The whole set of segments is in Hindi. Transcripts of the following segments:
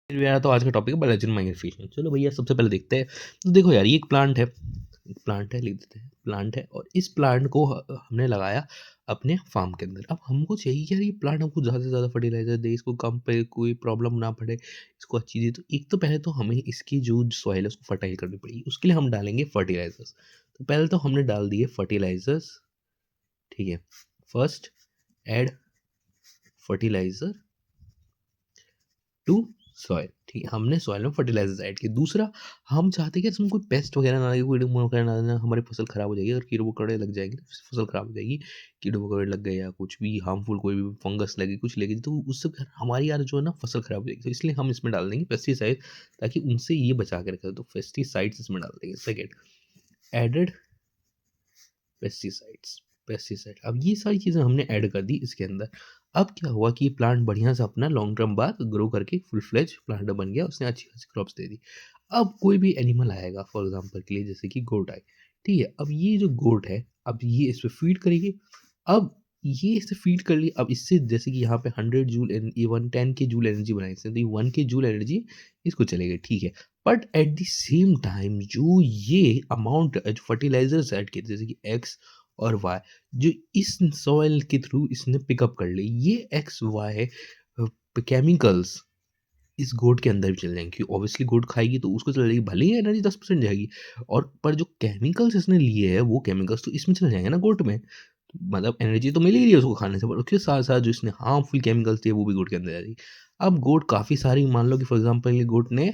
मेरा तो आज का टॉपिक है बायोलॉजिकल माइग्रेशन। चलो भैया सबसे पहले देखते हैं। तो देखो यार, ये एक प्लांट है, लिख देते हैं प्लांट है। और इस प्लांट को हमने लगाया अपने फार्म के अंदर। अब हमको चाहिए यार ये प्लांट हमको ज़्यादा से ज़्यादा फर्टिलाइजर दे, इसको कम पे कोई प्रॉब्लम ना पड़े, इसको अच्छी दे। तो एक तो पहले तो हमें इसकी जो सॉइल है उसको फर्टाइल करनी पड़ेगी। उसके लिए हम डालेंगे फर्टिलाइजर्स। तो पहले तो हमने डाल दिए फर्टिलाइजर्स, ठीक है। First, add fertilizer to soil, ठीक है। हमने सॉइल में फर्टिलाइजर्स ऐड किए। दूसरा, हम चाहते हैं कि इसमें कोई पेस्ट वगैरह ना लगे, कोई कीड़े वगैरह ना लगे, हमारी फसल खराब हो जाएगी। अगर कीड़े मकोड़े लग जाएंगे तो फसल खराब हो जाएगी। कीड़े मकोड़े लग गए या कुछ भी हार्मफुल कोई भी फंगस लगे, कुछ लगे, तो उससे फिर हमारी यार जो है ना फसल खराब हो जाएगी। तो इसलिए हम इसमें डाल देंगे पेस्टिसाइड, ताकि उनसे ये बचा के रखें। तो पेस्टिसाइड्स इसमें डाल देंगे। Second, added pesticides, pesticide. अब ये सारी चीज़ें हमने ऐड कर दी इसके अंदर। अब क्या हुआ कि ये प्लांट बढ़िया से अपना लॉन्ग टर्म बाद ग्रो करके फुल फ्लेज प्लांट बन गया, उसने अच्छी खासी क्रॉप्स दे दी। अब कोई भी एनिमल आएगा फॉर एग्जांपल के लिए, जैसे कि गोट आई, ठीक है। अब ये जो गोट है, अब ये इस पे फीड करेगी। अब ये इससे फीड कर ली। अब इससे जैसे कि यहाँ पे 100 जूल इवन 10 के जूल एनर्जी बनाई इसने, तो ये 1 के जूल एनर्जी इसको चलेगी, ठीक है। But at the same time जो ये अमाउंट जो फर्टिलाइजर्स ऐड किए, जैसे कि एक्स और वाई, जो इस सॉइल के थ्रू इसने पिकअप कर ली, ये एक्स वाई केमिकल्स इस गोट के अंदर भी चल जाएंगी। क्योंकि ऑब्वियसली गोट खाएगी तो उसको चल जाएगी, भले ही एनर्जी 10% जाएगी। और पर जो केमिकल्स इसने लिए है वो केमिकल्स तो इसमें चले जाएंगे ना गोट में। मतलब एनर्जी तो मिल ही रही है उसको खाने से, पर उसके साथ साथ जो इसने हार्मफुल केमिकल्स थे वो भी गोट के अंदर जाएगी। अब गोट काफ़ी सारी, मान लो कि फॉर एग्जाम्पल ये गोट ने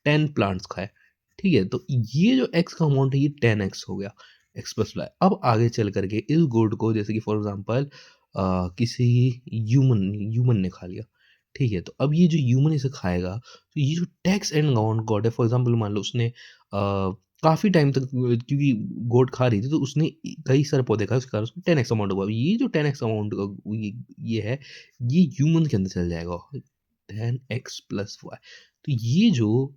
10 प्लांट्स खाए, ठीक है। तो ये जो एक्स का अमाउंट है ये 10x हो गया, एक्स प्लस वाई। अब आगे चल करके इस गोट को, जैसे कि फॉर एग्जाम्पल किसी ह्यूमन ह्यूमन ने खा लिया, ठीक है। तो अब ये जो ह्यूमन इसे खाएगा, तो ये जो टैक्स एंड गॉड है, फॉर एग्जाम्पल मान लो उसने काफ़ी टाइम तक, क्योंकि गोट खा रही थी तो उसने कई सारे पौधे खाए, उसके कारण उसको 10x अमाउंट हुआ। ये जो 10x अमाउंट ये है, ये ह्यूमन के अंदर चल जाएगा, 10x प्लस वाई। तो ये जो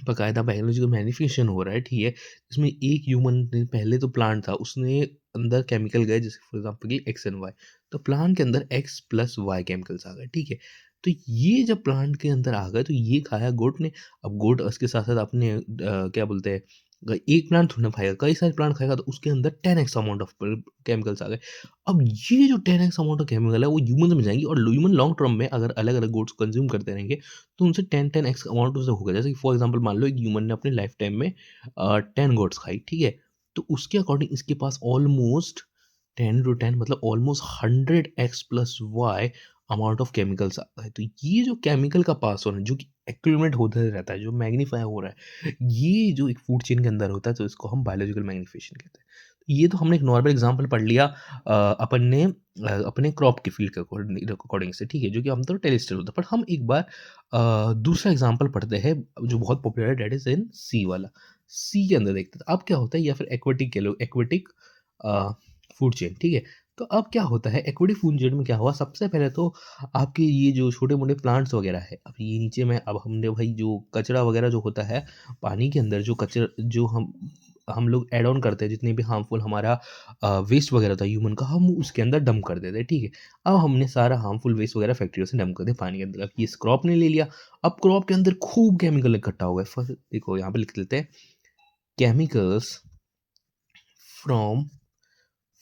बाकायदा बायोलॉजिकल मैनिफिकेशन हो रहा है, ठीक है। इसमें एक ह्यूमन ने, पहले तो प्लांट था, उसने अंदर केमिकल गए, जैसे for example X and Y. तो प्लांट के अंदर एक्स प्लस वाई केमिकल्स आ गए, ठीक है। तो ये जब प्लांट के अंदर आ गए तो ये खाया गोट ने। अब गोट उसके साथ साथ अपने क्या बोलते हैं, एक प्लांट थोड़ा ना खाएगा, कई सारे प्लांट खाएगा, तो उसके अंदर 10x अमाउंट ऑफ केमिकल्स आ गए। अब ये जो 10x अमाउंट ऑफ केमिकल है वो ह्यूमन में जाएंगी, और ह्यूमन लॉन्ग टर्म में अगर अलग अलग गोट्स कंज्यूम करते रहेंगे तो उनसे 10x अमाउंट उससे होगा। जैसे कि फॉर एग्जांपल मान लो एक ह्यूमन ने अपने लाइफ टाइम में 10 गोट्स खाई, ठीक है। तो उसके अकॉर्डिंग इसके पास ऑलमोस्ट 10 to 10 मतलब almost 100x plus Y amount of chemicals आता है। तो ये जो केमिकल का पास होना है, जो कि एक्यूमुलेट होता रहता है, जो मैग्नीफाई हो रहा है, ये जो एक फूड चेन के अंदर होता है, तो इसको हम बायोलॉजिकल मैग्निफिकेशन कहते हैं। तो ये तो हमने एक नॉर्मल एग्जांपल पढ़ लिया अपन ने अपने क्रॉप के फील्ड के अकॉर्डिंग से, ठीक है, जो कि आमतौर पर टेरेस्ट्रियल होता है। पर हम एक बार दूसरा एग्जांपल पढ़ते हैं जो बहुत पॉपुलर है, डेट इज इन सी वाला। सी के अंदर देखते हैं अब क्या होता है, या फिर एक्वेटिक के लोग, एक्वेटिक फूड चेन, ठीक है। तो अब क्या होता है एक्वेटिक फूड चेन में, क्या हुआ, सबसे पहले तो आपके ये जो छोटे मोटे प्लांट्स वगैरह है, अब ये नीचे में, अब हमने भाई जो कचरा वगैरह जो होता है पानी के अंदर, जो कचरा जो हम लोग ऐड ऑन करते हैं, जितने भी हार्मफुल हमारा वेस्ट वगैरह था ह्यूमन का, हम उसके अंदर डंप कर देते हैं, ठीक है। अब हमने सारा हार्मफुल वेस्ट वगैरह फैक्ट्रियों से डंप कर दिया पानी के अंदर। अब ये क्रॉप ने ले लिया। अब क्रॉप के अंदर खूब केमिकल इकट्ठा हो गए। फर्स्ट देखो यहाँ पे लिख देते हैं, chemicals from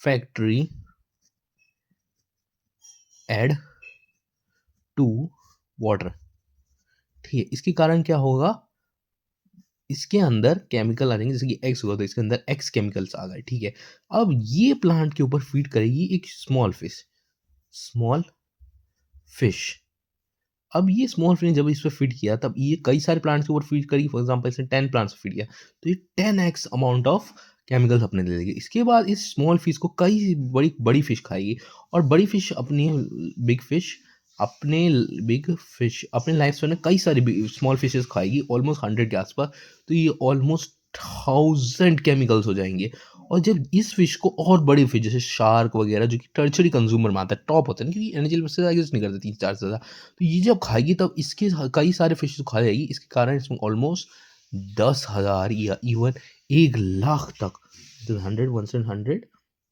factory add to water, ठीक है। इसके कारण क्या होगा, इसके अंदर केमिकल आ जाएंगे, जैसे कि एक्स होगा तो इसके अंदर एक्स केमिकल्स आ गए, ठीक है। अब ये प्लांट के ऊपर फीड करेगी एक स्मॉल फिश। अब ये स्मॉल फिश ने जब इस पे फीड किया, तब ये कई सारे प्लांट्स के ऊपर फीड करेगी। फॉर एग्जांपल इसने 10 प्लांट्स पे फीड किया, तो ये 10x अमाउंट ऑफ केमिकल्स अपने ले लेगी। इसके बाद इस स्मॉल फिश को कई बड़ी बड़ी फिश खाएगी, और बड़ी फिश अपनी बिग फिश अपने बिग फिश अपने लाइफ स्पैन में कई सारी स्मॉल फिशेस खाएगी, ऑलमोस्ट 100 के आसपास। तो ये ऑलमोस्ट 1000 केमिकल्स हो जाएंगे। और जब इस फिश को और बड़ी फिश जैसे शार्क वगैरह, जो कि टर्चरी कंज्यूमर में आता है, टॉप होता है ना, क्योंकि एनर्जी लेवल से यूज नहीं करते 3-4 से ज़्यादा, तो ये जब खाएगी तब इसके कई सारे फिश को खा जाएगी। इसके कारण इसमें ऑलमोस्ट 10,000 या इवन 1 लाख तक, 100 100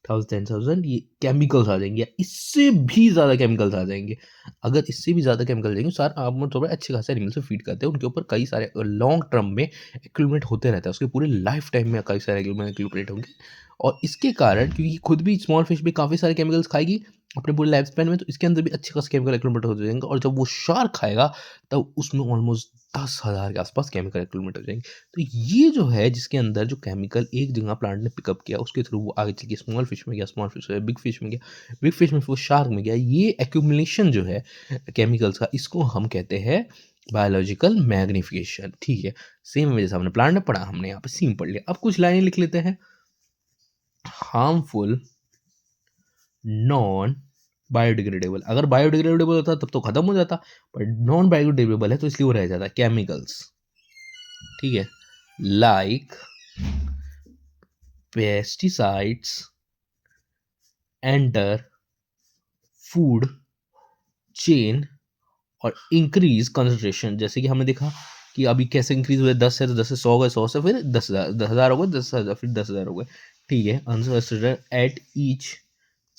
10,000 ये केमिकल्स आ जाएँगे या इससे भी ज़्यादा केमिकल्स आ जाएँगे। अगर इससे भी ज़्यादा केमिकल जाएँगे सर आम तौर पे अच्छे खासे एनिमल से फीड करते हैं, उनके ऊपर कई सारे लॉन्ग टर्म में एक्यूमुलेट होते रहता है, उसके पूरे लाइफ टाइम में कई सारे एक्यूमुलेट होंगे और इसके कारण क्योंकि खुद भी स्मॉल फिश भी काफ़ी सारे केमिकल्स खाएगी अपने पूरे लाइफ स्पैन में, तो इसके अंदर भी अच्छे खासे केमिकल एक्यूमुलेट हो जाएँगे और जब वो शार्क खाएगा, तब उसमें ऑलमोस्ट 10,000 के आस-पास केमिकल एक्यूमुलेट हो जाएँगे। तो ये जो है जिसके अंदर जो केमिकल एक जगह प्लांट ने पिकअप किया उसके थ्रू वो आगे चल के स्मॉल फिश में गया, स्मॉल फिश से बिग फिश में गया, बिग फिश में फिर वो शार्क में गया। ये एक्यूमुलेशन जो है केमिकल्स का इसको हम कहते हैं बायोलॉजिकल मैग्नीफिकेशन, ठीक है। सेम वे जैसे हमने प्लांट में पढ़ा हमने यहाँ पे सीम पढ़ लिया। अब कुछ लाइनें लिख लेते हैं। हार्मफुल नॉन बायोडिग्रेडेबल, अगर बायोडिग्रेडेबल होता तब तो खत्म हो जाता, पर नॉन बायोडिग्रेडेबल है तो इसलिए वो रह जाता है। केमिकल्स, ठीक है, like pesticides enter food chain और इंक्रीज कंसंट्रेशन, जैसे कि हमने देखा कि अभी कैसे इंक्रीज हुए, 10 है तो 10 से 100 गए, 100 से फिर 10,000, 10,000 हो गए, 10,000 फिर 10,000 हो गए, ठीक है। Answer at each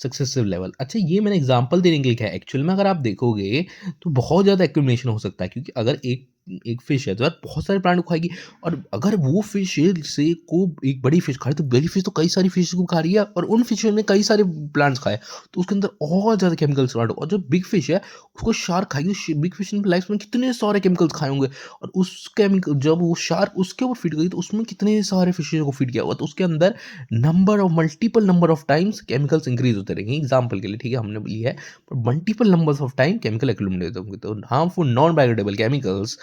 successive level. अच्छा ये मैंने एग्जांपल देने के लिए लिखा है, एक्चुअल में अगर आप देखोगे तो बहुत ज़्यादा एक्यूमुलेशन हो सकता है क्योंकि अगर एक एक फिश है तो यार बहुत सारे प्लांट को खाएगी और अगर वो फिश से को एक बड़ी फिश खा रही है तो बड़ी फिश तो कई सारी फिश को खा रही है और उन फिशों ने कई सारे प्लांट्स खाए तो उसके अंदर और ज़्यादा केमिकल्स ऐड और जो बिग फिश है उसको शार्क खाएगी, बिग फिश ने लाइफ में कितने सारे केमिकल्स खाए होंगे और उस केमिकल जब वो शार्क उसके ऊपर फीड गई तो उसमें कितने सारे फिशेज को फीड किया हुआ तो उसके अंदर multiple number of times chemicals increase होते रहेंगे। एग्जांपल के लिए ठीक है हमने लिया है पर multiple numbers of time chemical accumulate होंगे तो harmful non biodegradable chemicals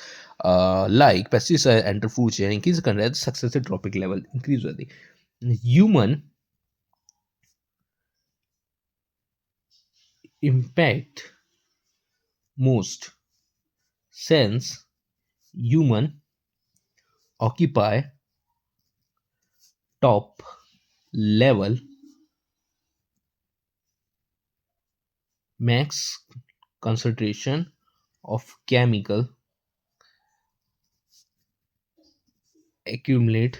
like pesticide enter food chain increase the successive trophic level increase होती human impact most since human occupy top level max concentration of chemical accumulate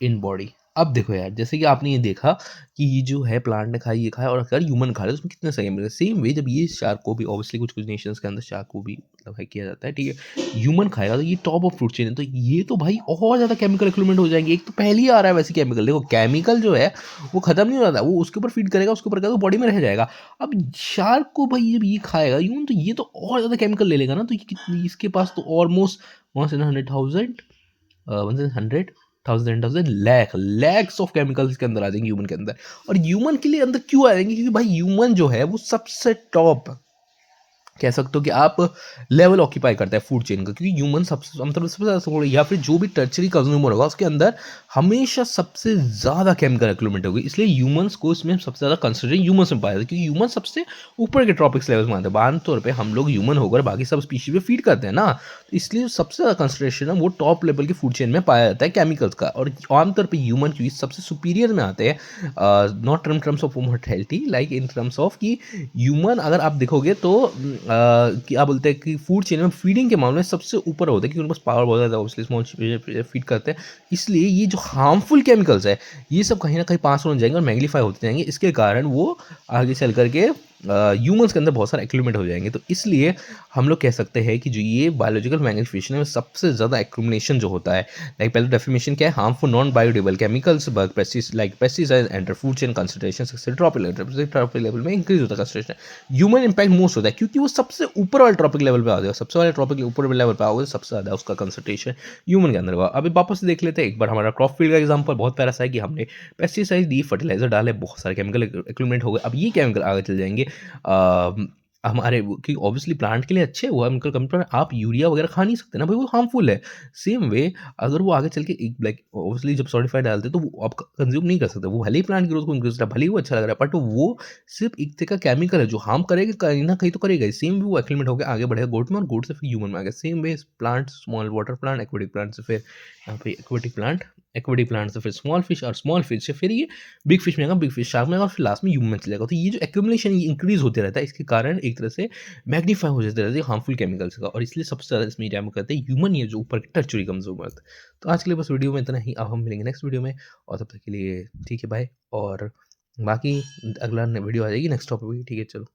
in body. अब देखो यार जैसे कि आपने ये देखा कि ये जो है प्लांट ने खाया ये खाया और अगर ह्यूमन खा रहा है उसमें कितने सही मिले सेम वे जब ये शार्क को भी ऑब्वियसली कुछ कुछ नेशंस के अंदर शार्क को भी मतलब है किया जाता है, ठीक है। ह्यूमन खाएगा तो ये टॉप ऑफ फूड चेन है तो ये तो भाई और ज़्यादा केमिकल एक्सपेरिमेंट हो जाएंगे। एक तो पहले ही आ रहा है वैसे केमिकल, देखो केमिकल जो है वो खत्म नहीं हो जाता, वो उसके ऊपर फीड करेगा उसके ऊपर तो बॉडी में रह जाएगा। अब शार्क को भाई जब ये खाएगा ह्यूमन तो ये तो और ज़्यादा केमिकल ले लेगा ना, तो इसके पास तो almost 100,000 100 thousand thousand lakhs of chemicals के अंदर आ जाएंगे ह्यूमन के अंदर। और ह्यूमन के लिए अंदर क्यों आ जाएंगे क्योंकि भाई ह्यूमन जो है वो सबसे टॉप कह सकते हो कि आप लेवल ऑक्यूपाई करता है फूड चेन का क्योंकि ह्यूमन सबसे मतलब सबसे ज़्यादा या फिर जो भी टर्चरी कंज्यूमर होगा उसके अंदर हमेशा सबसे ज़्यादा केमिकल एक्यूमुलेट होगी, इसलिए ह्यूमंस को इसमें सबसे ज़्यादा कंसिडर ह्यूमंस में पाया जाता है क्योंकि ह्यूमन सबसे ऊपर के ट्रॉपिक्स लेवल में आते हैं। आमतौर पर हम लोग ह्यूमन होकर बाकी सब स्पीशीज पे फीड करते हैं ना, तो इसलिए सबसे ज़्यादा कंसिडरेशन है वो टॉप लेवल की फूड चेन में पाया जाता है केमिकल्स का। और आमतौर पर ह्यूमन क्योंकि सबसे सुपीरियर में आते हैं, not in terms of mortality like in terms of कि ह्यूमन अगर आप देखोगे तो क्या बोलते हैं कि फूड चेन में फीडिंग के मामले में सबसे ऊपर होता है क्योंकि उनके पास पावर बहुत ज़्यादा ऑब्वियसली स्मॉल फीड करते हैं, इसलिए ये जो हार्मफुल केमिकल्स है ये सब कहीं ना कहीं पास हो जाएंगे और मैग्नीफाई होते जाएंगे, इसके कारण वो आगे चल करके ह्यूमंस के अंदर बहुत सारे एक्यूमुलेट हो जाएंगे। तो इसलिए हम लोग कह सकते हैं कि जो ये बायोलॉजिकल मैग्नीफिकेशन है में सबसे ज़्यादा एक्यूमुलेशन जो होता है, लाइक पहले डेफिनेशन क्या है, harmful non biodegradable chemicals pesticide enter food chain concentration trophic level में इंक्रीज होता है कंसंट्रेशन। ह्यूमन इंपैक्ट मोस्ट होता है क्योंकि वो सबसे ऊपर वाले ट्रॉपिक लेवल पे आ जाएगा, सबसे वाले ट्रॉपिक ऊपर लेवल पे आओगे सबसे ज़्यादा उसका कंसंट्रेशन ह्यूमन के अंदर होगा। अभी वापस से देख लेते हैं एक बार हमारा क्रॉप फील्ड का एग्जांपल बहुत प्यारा सा है कि हमने पेस्टिसाइड दी, फर्टिलाइजर डाले, बहुत सारे केमिकल एक्यूमुलेट हो गए। अब ये केमिकल आगे चल जाएंगे हमारे कि ऑब्वियसली प्लांट के लिए अच्छे हुआ केमिकल कंपेयर आप यूरिया वगैरह खा नहीं सकते ना भाई, वो हार्मफुल है। सेम वे अगर वो आगे चल के एक लाइक ऑब्वियसली जब सॉलिडिफाई डालते तो वो आप कंज्यूम नहीं कर सकते, वो भले ही प्लांट ग्रोथ को इंक्रीज भले ही वो अच्छा लग रहा है बट वो सिर्फ एक तरह का केमिकल है जो हार्म करेगा कहीं ना कहीं तो करेगा। सेम वे वो एक्लिमेट होकर आगे बढ़ेगा गोट में और गोट से फिर ह्यूमन में आ गया। Same way plant small water plant aquatic plant से फिर यहाँ पे एक्वेटिक प्लांट इक्विटी प्लांट से फिर स्मॉल फिश और स्मॉल फिश से फिर ये बिग फिश में आएगा, बिग फिश शार्क में आएगा और फिर लास्ट में ह्यूमन में चले जाएगा। तो ये जो एक्यूमुलेशन ये इंक्रीज़ होते रहता है, इसके कारण एक तरह से मैग्नीफाई हो जाते रहते हैं हार्मफुल केमिकल्स का और इसलिए सबसे ज़्यादा इसमें डैमेज करते हैं ह्यूमन ये जो ऊपर के टेरिटरी कंज्यूमर। तो आज के लिए बस वीडियो में इतना ही, अब हम मिलेंगे नेक्स्ट वीडियो में और तब तक के लिए ठीक है बाय। और बाकी अगला वीडियो आ जाएगी नेक्स्ट टॉपिक पे, ठीक है चलो।